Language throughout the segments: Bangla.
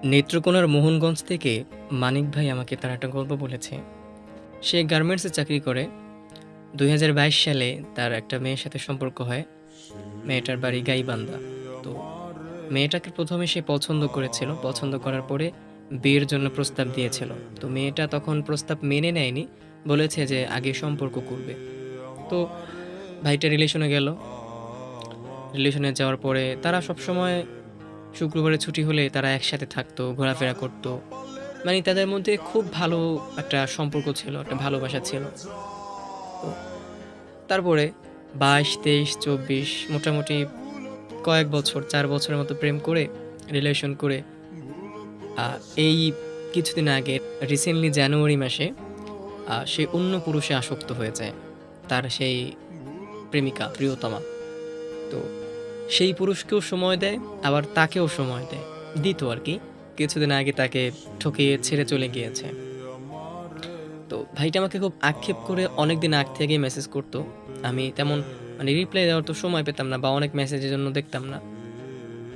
নেত্রকোনার মোহনগঞ্জ থেকে মানিক ভাই আমাকে তার একটা গল্প বলেছে। সে গার্মেন্টসে চাকরি করে। ২০২২ সালে তার একটা মেয়ের সাথে সম্পর্ক হয়। মেয়েটার বাড়ি গাইবান্ধা। তো মেয়েটাকে প্রথমে সে পছন্দ করেছিল। পছন্দ করার পরে বিয়ের জন্য প্রস্তাব দিয়েছিল। তো মেয়েটা তখন প্রস্তাব মেনে নেয়নি। বলেছে যে আগে সম্পর্ক করবে। তো ভাইটা রিলেশনে গেল। রিলেশনে যাওয়ার পরে তারা সবসময় শুক্রবারে ছুটি হলে তারা একসাথে থাকতো, ঘোরাফেরা করতো। মানে তাদের মধ্যে খুব ভালো একটা সম্পর্ক ছিল, একটা ভালোবাসা ছিল। তো তারপরে ২২, ২৩, ২৪ মোটামুটি কয়েক বছর ৪ বছরের মতো প্রেম করে, রিলেশন করে আ এই কিছুদিন আগে রিসেন্টলি জানুয়ারি মাসে সে অন্য পুরুষে আসক্ত হয়ে যায়। তার সেই প্রেমিকা, প্রিয়তমা। তো সেই পুরুষকেও সময় দেয়, আবার তাকেও সময় দেয়। দিত আরকি। কিছুদিন আগে তাকে ঠকিয়ে ছেড়ে চলে গিয়েছে। তো ভাইটা আমাকে খুব আক্ষেপ করে অনেকদিন আগ থেকেই মেসেজ করতো। আমি তেমন মানে রিপ্লাই দেওয়ার তো সময় পেতাম না বা অনেক মেসেজের জন্য দেখতাম না।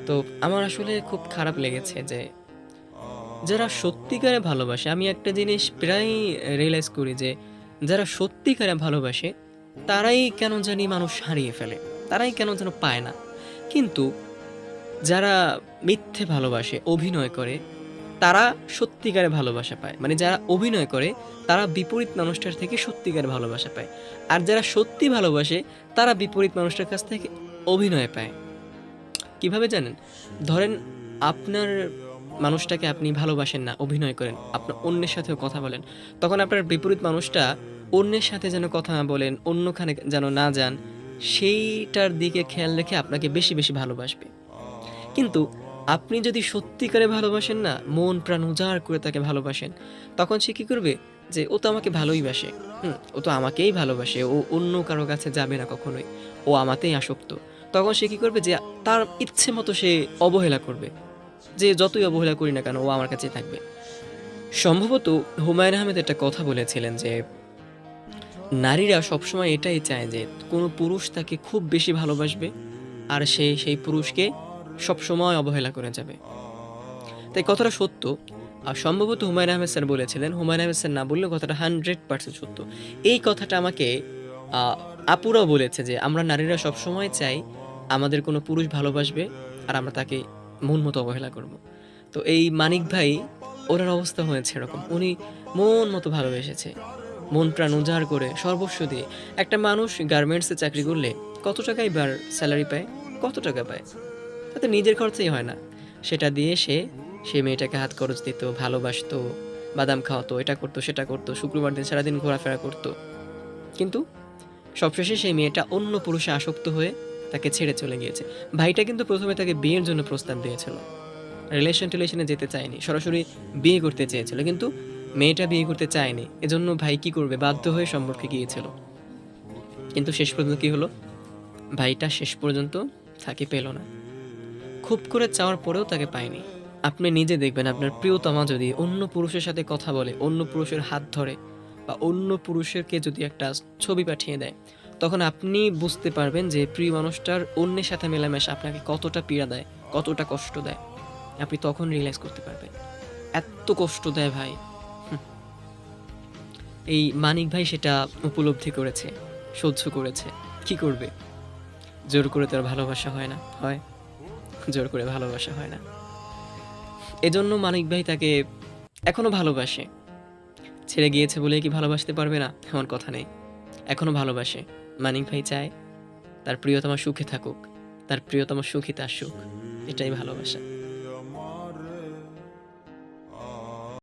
তো আমার আসলে খুব খারাপ লেগেছে যে যারা সত্যিকারে ভালোবাসে, আমি একটা জিনিস প্রায়ই রিয়ালাইজ করি যে যারা সত্যিকারে ভালোবাসে তারাই কেন জানি মানুষ হারিয়ে ফেলে। তারাই কেন যেন পায় না। কিন্তু যারা মিথ্যে ভালোবাসে, অভিনয় করে, তারা সত্যিকারের ভালোবাসা পায়। মানে যারা অভিনয় করে, তারা বিপরীত মানুষটার থেকে সত্যিকারের ভালোবাসা পায়। আর যারা সত্যি ভালোবাসে, তারা বিপরীত মানুষটার কাছ থেকে অভিনয় পায়। কিভাবে জানেন? ধরেন আপনার মানুষটাকে আপনি ভালোবাসেন না, অভিনয় করেন। আপনার অন্যের সাথেও কথা বলেন। তখন আপনার বিপরীত মানুষটা অন্যের সাথে যেন কথা না বলেন, অন্যখানে যেন না যান, সেইটার দিকে খেয়াল রেখে আপনাকে বেশি, বেশি ভালোবাসবে। কিন্তু আপনি যদি সত্যিকারে ভালোবাসেন না, মন প্রাণ উজাড় করে তাকে ভালোবাসেন, তখন সে কি করবে? যে ও তো আমাকে ভালোই বাসে। ও তো আমাকেই ভালোবাসে। ও অন্য কারো কাছে যাবে না কখনোই। ও আমাতেই আসক্ত। তখন সে কি করবে? যে তার ইচ্ছে মতো সে অবহেলা করবে। যে যতই অবহেলা করি না কেন ও আমার কাছেই থাকবে। সম্ভবত হুমায়ূন আহমেদ একটা কথা বলেছিলেন যে, নারীরা সবসময় এটাই চায় যে কোনো পুরুষ তাকে খুব বেশি ভালোবাসবে আর সে সেই পুরুষকে সবসময় অবহেলা করে যাবে। তাই কথাটা সত্য। আর সম্ভবত হুমায়ূন আহমেদ স্যার বলেছিলেন। হুমায়ূন আহমেদ স্যার না বললেও কথাটা 100% সত্য। এই কথাটা আমাকে আ আপুরাও বলেছে যে, আমরা নারীরা সবসময় চাই আমাদের কোনো পুরুষ ভালোবাসবে আর আমরা তাকে মন মতো অবহেলা করব। তো এই মানিক ভাই ওনার অবস্থা হয়েছে এরকম। উনি মন মতো ভালোবেসেছে। মন প্রাণ উজাড় করে সর্বস্ব দিয়ে। একটা মানুষ গার্মেন্টসে চাকরি করলে কত টাকাই বার সেলারি পায়? কত টাকা পায়? তাতে নিজের খরচই হয় না। সেটা দিয়ে সে সেই মেয়েটাকে হাত খরচ দিত, ভালোবাসতো, বাদাম খাওয়াতো, এটা করতো, সেটা করতো। শুক্রবার দিন সারাদিন ঘোরাফেরা করতো। কিন্তু সবশেষে সেই মেয়েটা অন্য পুরুষে আসক্ত হয়ে তাকে ছেড়ে চলে গিয়েছে। ভাইটা কিন্তু ১ম এ তাকে বিয়ের জন্য প্রস্তাব দিয়েছিল। রিলেশনে যেতে চায়নি। সরাসরি বিয়ে করতে চেয়েছিল। কিন্তু মেয়েটা বিয়ে করতে চায়নি। এজন্য ভাই কি করবে? বাধ্য হয়ে সম্পর্কে গিয়েছিল। কিন্তু শেষ পর্যন্ত কি হলো? ভাইটা শেষ পর্যন্ত তাকে পেল না। খুব করে চাওয়ার পরেও তাকে পায়নি। আপনি নিজে দেখবেন আপনার প্রিয়তমা যদি অন্য পুরুষের সাথে কথা বলে, অন্য পুরুষের হাত ধরে বা অন্য পুরুষকে যদি একটা ছবি পাঠিয়ে দেয়, তখন আপনি বুঝতে পারবেন যে প্রিয় মানুষটার অন্যের সাথে মেলামেশা আপনাকে কতটা পীড়া দেয়, কতটা কষ্ট দেয়। আপনি তখন রিয়ালাইজ করতে পারবেন। এত্ত কষ্ট দেয় ভাই। হুম, এই মানিক ভাই সেটা উপলব্ধি করেছে, সহ্য করেছে। কি করবে? জোর করে তো আর ভালোবাসা হয় না, হয়? জোর করে ভালোবাসা হয় না। এজন্য মানিক ভাই তাকে এখনো ভালোবাসে। ছেড়ে গিয়েছে বলেই কি ভালোবাসতে পারবে না? এমন কথা নেই। এখনো ভালোবাসে। মানিক ভাই চায় তার প্রিয়তমা সুখে থাকুক। তার প্রিয়তমা সুখই তার সুখ। এটাই ভালোবাসা।